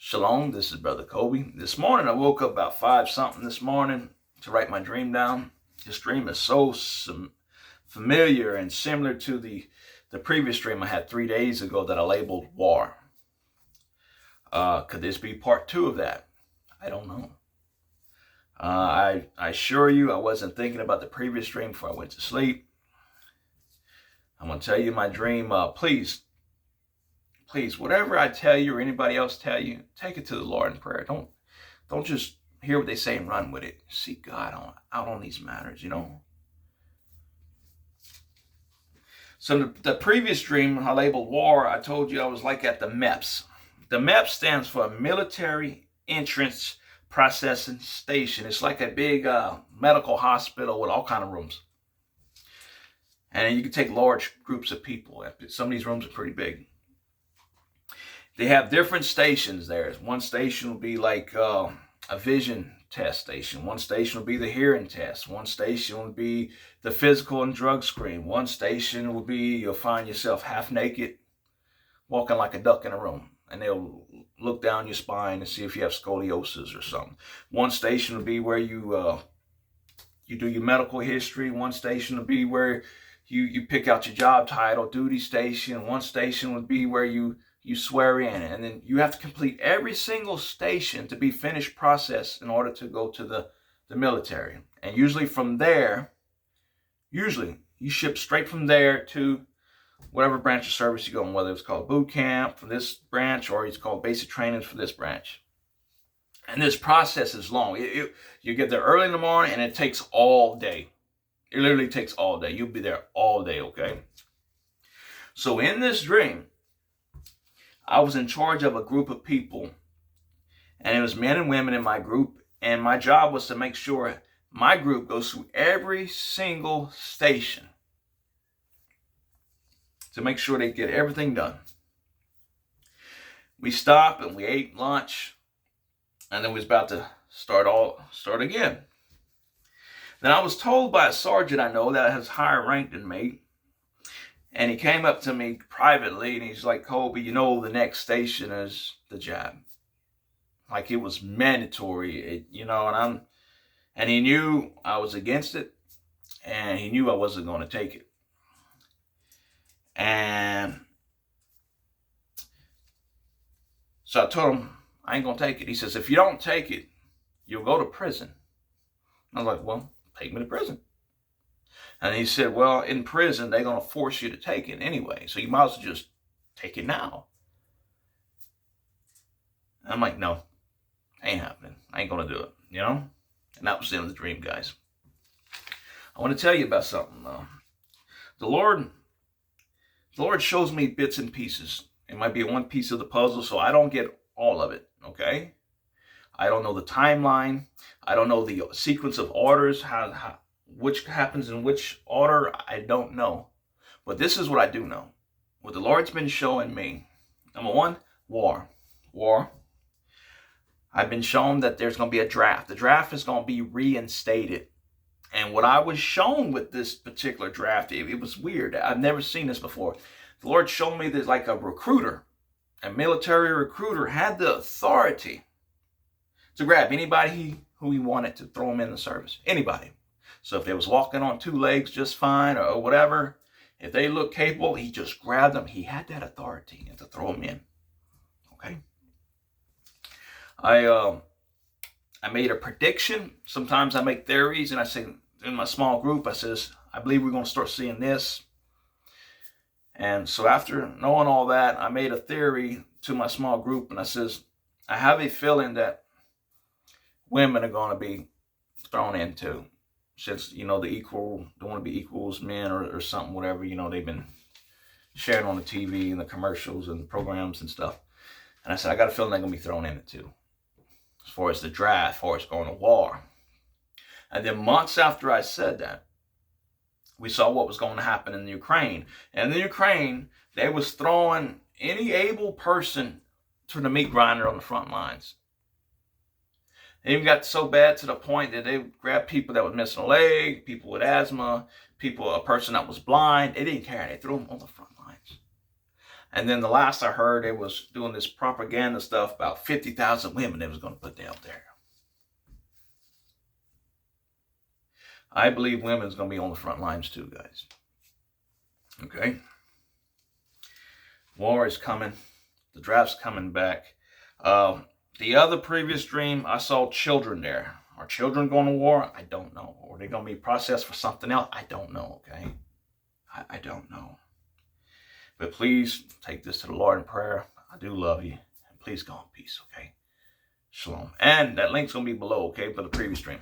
Shalom, this is Brother Kobe. This morning I woke up about 5 something this morning to write my dream down. This dream is so familiar and similar to the previous dream I had 3 days ago that I labeled war. Could this be part 2 of that? I don't know. I assure you I wasn't thinking about the previous dream before I went to sleep. I'm going to tell you my dream. Please, whatever I tell you or anybody else tell you, take it to the Lord in prayer. Don't just hear what they say and run with it. Seek God out on these matters, So the previous dream I labeled war, I told you I was like at the MEPS. The MEPS stands for Military Entrance Processing Station. It's like a big medical hospital with all kind of rooms. And you can take large groups of people. Some of these rooms are pretty big. They have different stations there. One station will be like a vision test station. One station will be the hearing test. One station will be the physical and drug screen. One station will be you'll find yourself half naked, walking like a duck in a room. And they'll look down your spine and see if you have scoliosis or something. One station will be where you do your medical history. One station will be where you pick out your job title, duty station. One station would be where you swear in, and then you have to complete every single station to be finished process in order to go to the military. And usually from there, you ship straight from there to whatever branch of service you go in, whether it's called boot camp for this branch or it's called basic training for this branch. And this process is long. You get there early in the morning and it takes all day. It literally takes all day. You'll be there all day, okay? So in this dream, I was in charge of a group of people, and it was men and women in my group, and my job was to make sure my group goes through every single station to make sure they get everything done. We stopped and we ate lunch, and then we was about to start again. Then I was told by a sergeant I know that has higher rank than me, and he came up to me privately and he's like, Kobe, the next station is the jab. Like it was mandatory, and he knew I was against it, and he knew I wasn't going to take it. And so I told him, I ain't going to take it. He says, if you don't take it, you'll go to prison. I was like, well, take me to prison. And he said, well, in prison, they're going to force you to take it anyway. So you might as well just take it now. And I'm like, no, ain't happening. I ain't going to do it, And that was the end of the dream, guys. I want to tell you about something. The Lord shows me bits and pieces. It might be one piece of the puzzle, so I don't get all of it, okay? I don't know the timeline. I don't know the sequence of orders, which happens in which order, I don't know. But this is what I do know. What the Lord's been showing me. Number one, war. I've been shown that there's going to be a draft. The draft is going to be reinstated. And what I was shown with this particular draft, it was weird. I've never seen this before. The Lord showed me that like a military recruiter had the authority to grab anybody who he wanted to throw him in the service. Anybody. So if they was walking on 2 legs just fine or whatever, if they looked capable, he just grabbed them. He had that authority to throw them in. Okay. I made a prediction. Sometimes I make theories, and I say in my small group, I says, I believe we're going to start seeing this. And so after knowing all that, I made a theory to my small group, and I says, I have a feeling that women are going to be thrown into. Since, they want to be equals men or something, whatever, they've been sharing on the TV and the commercials and the programs and stuff. And I said, I got a feeling they're going to be thrown in it too. As far as the draft, as far as going to war. And then months after I said that, we saw what was going to happen in the Ukraine. And in the Ukraine, they was throwing any able person to the meat grinder on the front lines. It even got so bad to the point that they grabbed people that was missing a leg, people with asthma, a person that was blind. They didn't care. They threw them on the front lines. And then the last I heard, they was doing this propaganda stuff about 50,000 women they was going to put out there. I believe women's going to be on the front lines too, guys. Okay? War is coming. The draft's coming back. The other previous dream, I saw children there. Are children going to war? I don't know. Or are they going to be processed for something else? I don't know, okay? I don't know. But please take this to the Lord in prayer. I do love you. And please go in peace, okay? Shalom. And that link's going to be below, okay, for the previous stream.